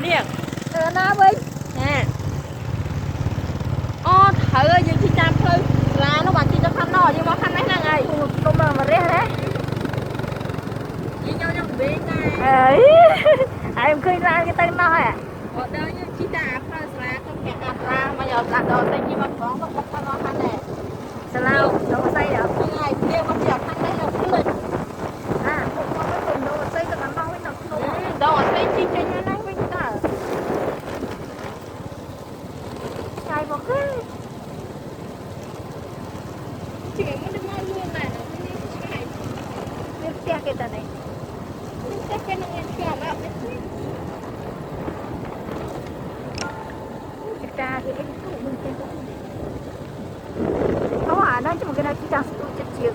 nè nó bên nè ô thử giờ chị chăm thôi là nó bảo chị cho khăn nọ nhưng mà khăn ấy là ngày không mà rẻ đấy chị cho biết này ấy em khơi ra cái tay nó à ở đây như chị đã phải là không kẹt ra mà giờ đặt đồ tay chị mà có khăn nó khăn này sao đâu đâu có xây được ngày kia con giờ khăn đấy là cứ lên à không có cái cùng đâu mà xây được nó với nó không đâu ở đây chị cho nó với ta chạy một cái chị mới được ngon luôn này biết xe cái này chắc cái nó nghe chưa mà ra thì cái tủ mình trên có à nó chứ một cái này chỉ đang tủ chất chiều